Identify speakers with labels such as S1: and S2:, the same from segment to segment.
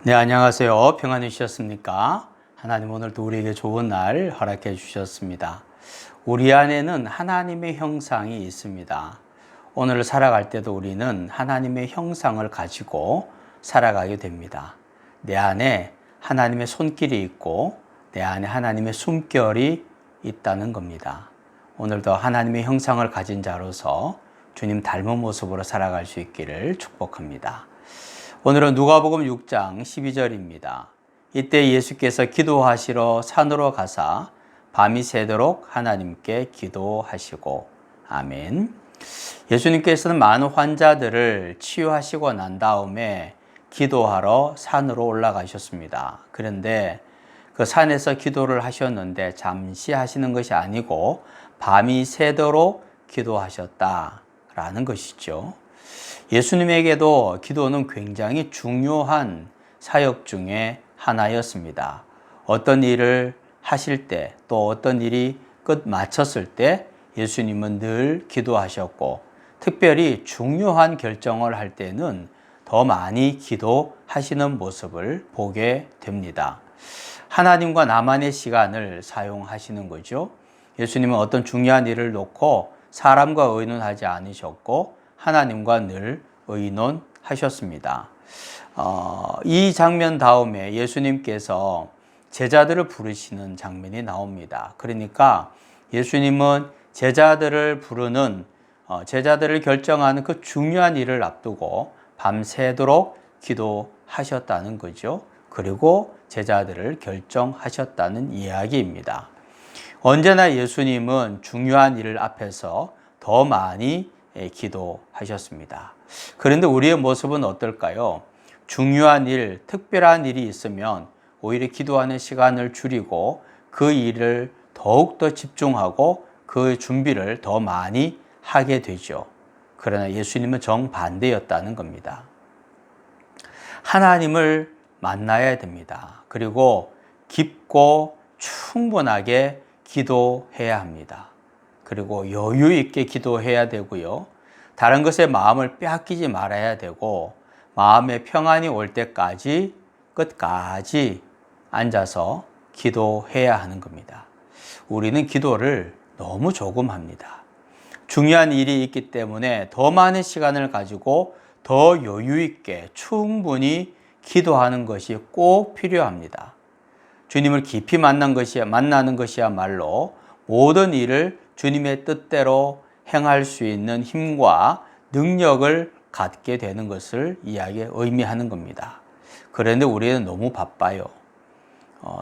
S1: 네, 안녕하세요. 평안히 쉬셨습니까? 하나님 오늘도 우리에게 좋은 날 허락해 주셨습니다. 우리 안에는 하나님의 형상이 있습니다. 오늘 살아갈 때도 우리는 하나님의 형상을 가지고 살아가게 됩니다. 내 안에 하나님의 손길이 있고 내 안에 하나님의 숨결이 있다는 겁니다. 오늘도 하나님의 형상을 가진 자로서 주님 닮은 모습으로 살아갈 수 있기를 축복합니다. 오늘은 누가복음 6장 12절입니다. 이때 예수께서 기도하시러 산으로 가사 밤이 새도록 하나님께 기도하시고. 아멘. 예수님께서는 많은 환자들을 치유하시고 난 다음에 기도하러 산으로 올라가셨습니다. 그런데 그 산에서 기도를 하셨는데 잠시 하시는 것이 아니고 밤이 새도록 기도하셨다라는 것이죠. 예수님에게도 기도는 굉장히 중요한 사역 중에 하나였습니다. 어떤 일을 하실 때, 또 어떤 일이 끝 마쳤을 때 예수님은 늘 기도하셨고, 특별히 중요한 결정을 할 때는 더 많이 기도하시는 모습을 보게 됩니다. 하나님과 나만의 시간을 사용하시는 거죠. 예수님은 어떤 중요한 일을 놓고 사람과 의논하지 않으셨고, 하나님과 늘 의논하셨습니다. 이 장면 다음에 예수님께서 제자들을 부르시는 장면이 나옵니다. 그러니까 예수님은 제자들을 부르는, 제자들을 결정하는 그 중요한 일을 앞두고 밤새도록 기도하셨다는 거죠. 그리고 제자들을 결정하셨다는 이야기입니다. 언제나 예수님은 중요한 일을 앞에서 더 많이 기도하셨습니다. 그런데 우리의 모습은 어떨까요? 중요한 일, 특별한 일이 있으면 오히려 기도하는 시간을 줄이고 그 일을 더욱더 집중하고 그 준비를 더 많이 하게 되죠. 그러나 예수님은 정반대였다는 겁니다. 하나님을 만나야 됩니다. 그리고 깊고 충분하게 기도해야 합니다. 그리고 여유 있게 기도해야 되고요. 다른 것에 마음을 빼앗기지 말아야 되고, 마음의 평안이 올 때까지 끝까지 앉아서 기도해야 하는 겁니다. 우리는 기도를 너무 조금 합니다. 중요한 일이 있기 때문에 더 많은 시간을 가지고 더 여유 있게 충분히 기도하는 것이 꼭 필요합니다. 주님을 깊이 만나는 것이야말로 모든 일을 주님의 뜻대로 행할 수 있는 힘과 능력을 갖게 되는 것을 의미하는 겁니다. 그런데 우리는 너무 바빠요.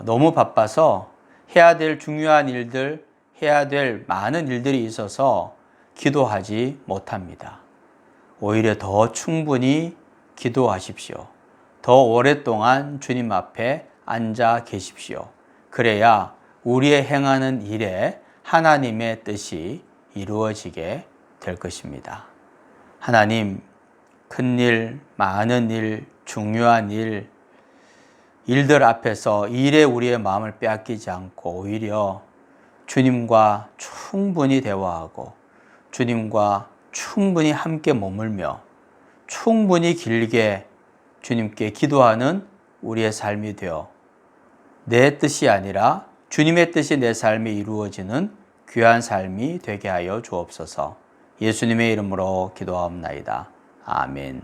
S1: 너무 바빠서 해야 될 중요한 일들, 해야 될 많은 일들이 있어서 기도하지 못합니다. 오히려 더 충분히 기도하십시오. 더 오랫동안 주님 앞에 앉아 계십시오. 그래야 우리의 행하는 일에 하나님의 뜻이 이루어지게 될 것입니다. 하나님, 큰 일, 많은 일, 중요한 일들 앞에서 일에 우리의 마음을 빼앗기지 않고 오히려 주님과 충분히 대화하고 주님과 충분히 함께 머물며 충분히 길게 주님께 기도하는 우리의 삶이 되어 내 뜻이 아니라 주님의 뜻이 내 삶에 이루어지는 귀한 삶이 되게 하여 주옵소서. 예수님의 이름으로 기도하옵나이다. 아멘.